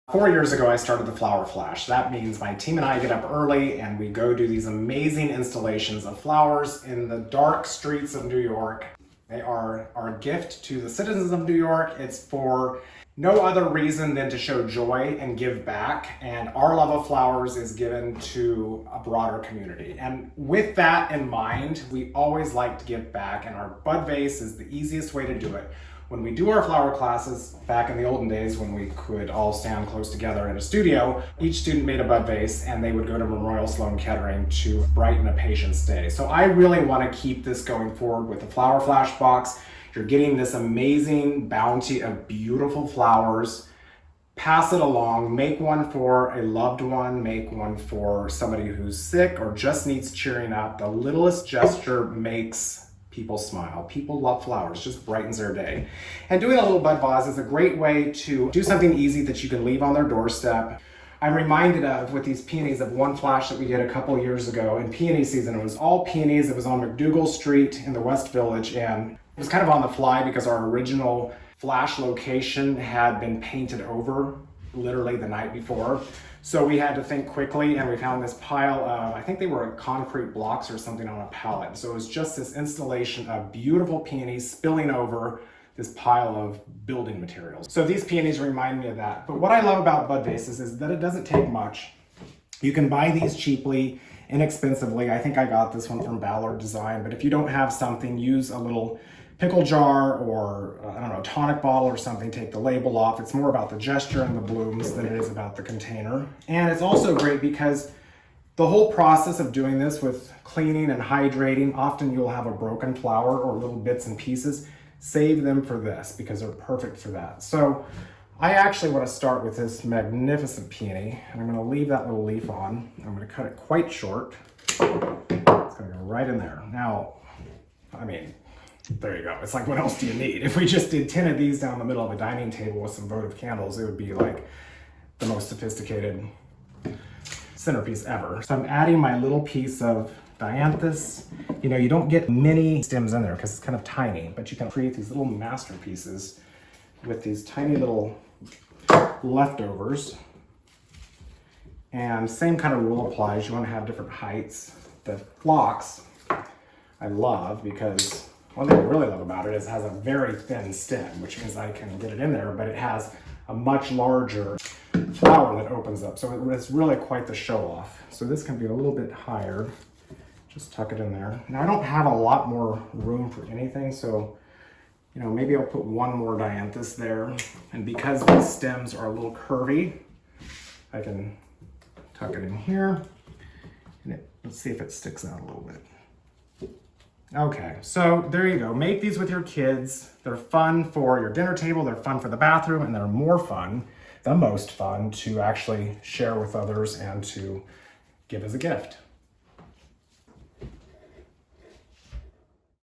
4 years ago, I started the Flower Flash. That means my team and I get up early and we go do these amazing installations of flowers in the dark streets of New York. They are our gift to the citizens of New York. It's for no other reason than to show joy and give back. And our love of flowers is given to a broader community. And with that in mind, we always like to give back, and our bud vase is the easiest way to do it. When we do our flower classes, back in the olden days when we could all stand close together in a studio, each student made a bud vase and they would go to Memorial Sloan Kettering to brighten a patient's day. So I really want to keep this going forward with the Flower Flash box. You're getting this amazing bounty of beautiful flowers. Pass it along, make one for a loved one, make one for somebody who's sick or just needs cheering up. The littlest gesture makes people smile. People love flowers, just brightens their day. And doing a little bud vase is a great way to do something easy that you can leave on their doorstep. I'm reminded of, with these peonies, of one flash that we did a couple years ago in peony season. It was all peonies. It was on McDougal Street in the West Village, and it was kind of on the fly because our original flash location had been painted over literally the night before. So we had to think quickly, and we found this pile of, I think they were concrete blocks or something on a pallet. So it was just this installation of beautiful peonies spilling over this pile of building materials. So these peonies remind me of that. But what I love about bud vases is that it doesn't take much. You can buy these cheaply, inexpensively. I think I got this one from Ballard Design, but if you don't have something, use a little pickle jar or I don't know, tonic bottle or something, take the label off. It's more about the gesture and the blooms than it is about the container. And it's also great because the whole process of doing this with cleaning and hydrating, often you'll have a broken flower or little bits and pieces. Save them for this because they're perfect for that. So I actually want to start with this magnificent peony, and I'm going to leave that little leaf on. I'm going to cut it quite short. It's going to go right in there. Now, I mean, there you go. It's like, what else do you need? If we just did 10 of these down the middle of a dining table with some votive candles, it would be like the most sophisticated centerpiece ever. So I'm adding my little piece of dianthus. You know, you don't get many stems in there because it's kind of tiny, but you can create these little masterpieces with these tiny little leftovers. And same kind of rule applies. You want to have different heights. The phlox I love because one thing I really love about it is it has a very thin stem, which means I can get it in there, but it has a much larger flower that opens up. So it's really quite the show off. So this can be a little bit higher. Just tuck it in there. Now I don't have a lot more room for anything, so you know, maybe I'll put one more dianthus there. And because these stems are a little curvy, I can tuck it in here. And let's see if it sticks out a little bit. Okay, so there you go. Make these with your kids. They're fun for your dinner table, they're fun for the bathroom, and they're more fun, the most fun, to actually share with others and to give as a gift.